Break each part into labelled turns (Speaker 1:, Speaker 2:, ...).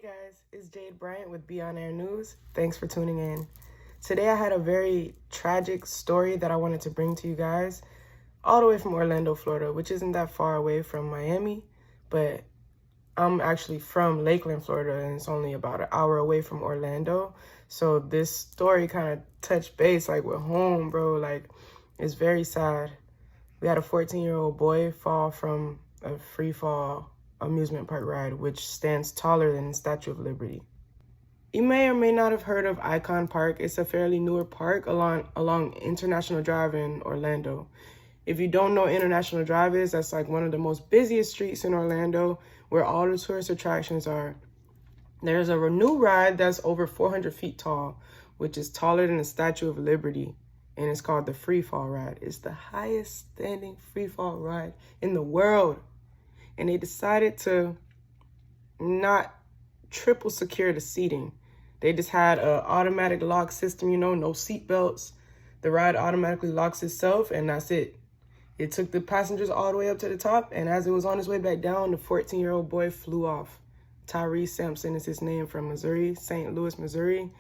Speaker 1: Hey guys, it's Jade Bryant with Be On Air News. Thanks for tuning in. Today I had a very tragic story that I wanted to bring to you guys all the way from Orlando, Florida, which isn't that far away from Miami, but I'm actually from Lakeland, Florida, and it's only about an hour away from Orlando. So this story kind of touched base like with home, bro. Like, it's very sad. We had a 14-year-old boy fall from a free fall amusement park ride, which stands taller than the Statue of Liberty. You may or may not have heard of Icon Park. It's a fairly newer park along International Drive in Orlando. If you don't know International Drive is, that's like one of the most busiest streets in Orlando where all the tourist attractions are. There's a new ride that's over 400 feet tall, which is taller than the Statue of Liberty, and it's called the Free Fall Ride. It's the highest standing free fall ride in the world. And they decided to not triple secure the seating. They just had an automatic lock system, no seat belts. The ride automatically locks itself, and that's it. It took the passengers all the way up to the top, and as it was on his way back down, the 14-year-old boy flew off. Tyrese Sampson is his name, from Missouri, St. Louis, Missouri.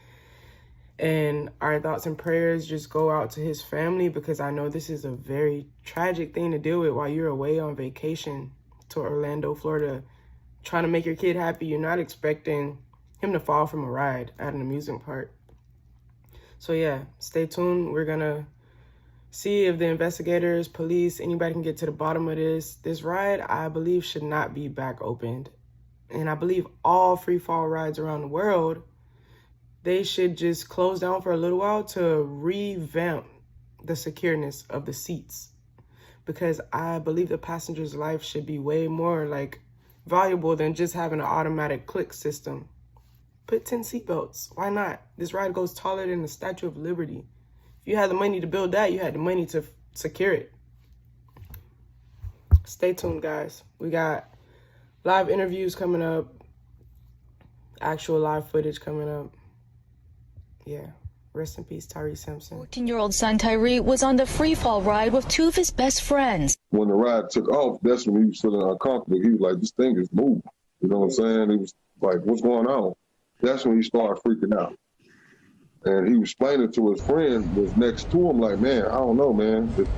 Speaker 1: And our thoughts and prayers just go out to his family, because I know this is a very tragic thing to deal with while you're away on vacation to Orlando, Florida, trying to make your kid happy. You're not expecting him to fall from a ride at an amusement park. So yeah, stay tuned. We're gonna see if the investigators, police, anybody can get to the bottom of this. This ride, I believe, should not be back opened. And I believe all free fall rides around the world, they should just close down for a little while to revamp the secureness of the seats. Because I believe the passenger's life should be way more valuable than just having an automatic click system. Put 10 seatbelts. Why not? This ride goes taller than the Statue of Liberty. If you had the money to build that, you had the money to secure it. Stay tuned, guys. We got live interviews coming up, actual live footage coming up. Yeah. Rest in peace, Tyrese Sampson.
Speaker 2: 14-year-old son Tyree was on the free fall ride with two of his best friends.
Speaker 3: When the ride took off, that's when he was feeling uncomfortable. He was like, this thing is moving. You know what I'm saying? He was like, what's going on? That's when he started freaking out. And he was explaining to his friend was next to him, like, man, I don't know, man. If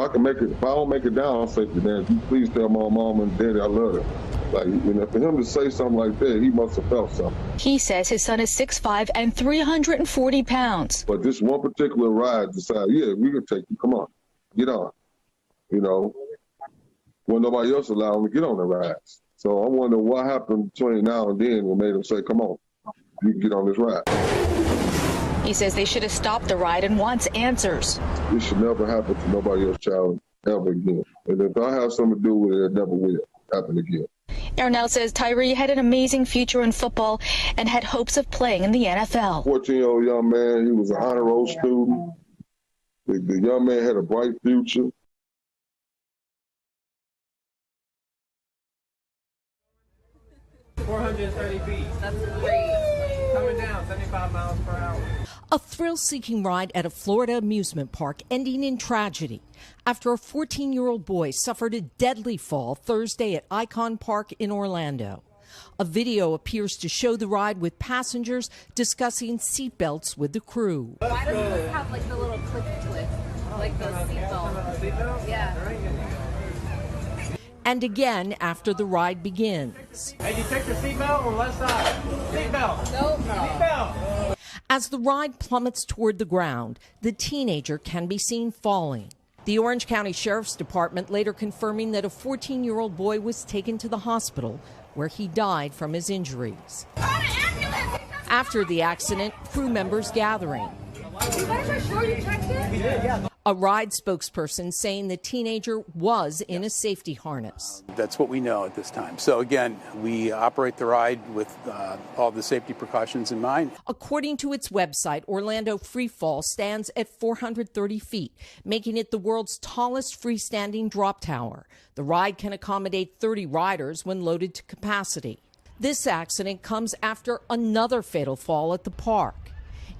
Speaker 3: I don't make it down, I'll say, man, you please tell my mom and daddy I love them. Like, for him to say something like that, he must have felt something.
Speaker 2: He says his son is 6'5" and 340 pounds.
Speaker 3: But this one particular ride decided, yeah, we can take you. Come on, get on. When nobody else allowed him to get on the rides. So I wonder what happened between now and then what made him say, come on, you can get on this ride.
Speaker 2: He says they should have stopped the ride and wants answers.
Speaker 3: This should never happen to nobody else's child ever again. And if I have something to do with it, it never will happen again.
Speaker 2: Yarnell says Tyree had an amazing future in football and had hopes of playing in the NFL.
Speaker 3: 14-year-old young man, he was an honor roll student. The young man had a bright future.
Speaker 4: That's great. Coming down 75 miles per hour.
Speaker 5: A thrill-seeking ride at a Florida amusement park ending in tragedy after a 14-year-old boy suffered a deadly fall Thursday at Icon Park in Orlando. A video appears to show the ride with passengers discussing seatbelts with the crew.
Speaker 6: Why doesn't this have the little click twist, like the seatbelt? Yeah.
Speaker 5: And again after the ride begins.
Speaker 4: Hey, you take the seatbelt on the left side. Seatbelt.
Speaker 6: Nope.
Speaker 4: Seatbelt.
Speaker 5: As the ride plummets toward the ground, the teenager can be seen falling. The Orange County Sheriff's Department later confirming that a 14-year-old boy was taken to the hospital where he died from his injuries. After the accident, crew members gathering.
Speaker 6: You guys are sure you checked it?
Speaker 4: We did, yeah.
Speaker 5: A ride spokesperson saying the teenager was in a safety harness.
Speaker 7: That's what we know at this time. So again, we operate the ride with all the safety precautions in mind.
Speaker 5: According to its website, Orlando Free Fall stands at 430 feet, making it the world's tallest freestanding drop tower. The ride can accommodate 30 riders when loaded to capacity. This accident comes after another fatal fall at the park.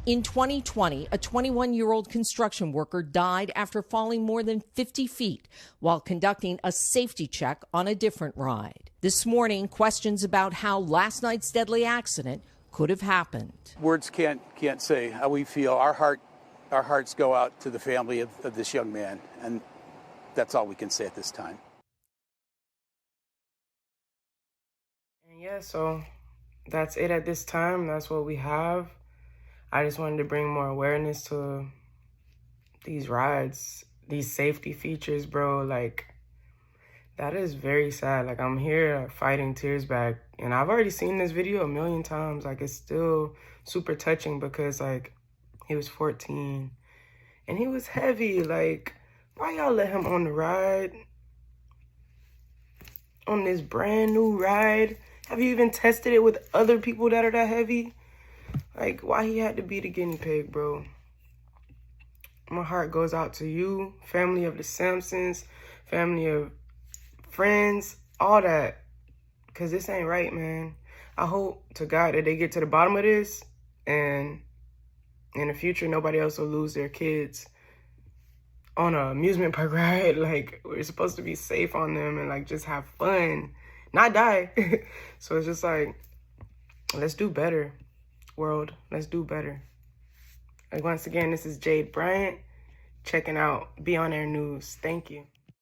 Speaker 5: In 2020, a 21-year-old construction worker died after falling more than 50 feet while conducting a safety check on a different ride. This morning, questions about how last night's deadly accident could have happened.
Speaker 7: Words can't say how we feel. Our hearts go out to the family of this young man, and that's all we can say at this time.
Speaker 1: And yeah, so that's it at this time. That's what we have. I just wanted to bring more awareness to these rides, these safety features, bro. Like, that is very sad. Like, I'm here fighting tears back, and I've already seen this video a million times. Like, it's still super touching because, like, he was 14 and he was heavy. Like, why y'all let him on the ride? On this brand new ride? Have you even tested it with other people that are that heavy? Like, why he had to be the guinea pig, bro? My heart goes out to you, family of the Simpsons, family of friends, all that. Because this ain't right, man. I hope to God that they get to the bottom of this, and in the future, nobody else will lose their kids on an amusement park ride. Like, we're supposed to be safe on them and, like, just have fun, not die. So it's just like, let's do better, world. Let's do better. Like, once again, this is Jade Bryant checking out Be On Air News. Thank you.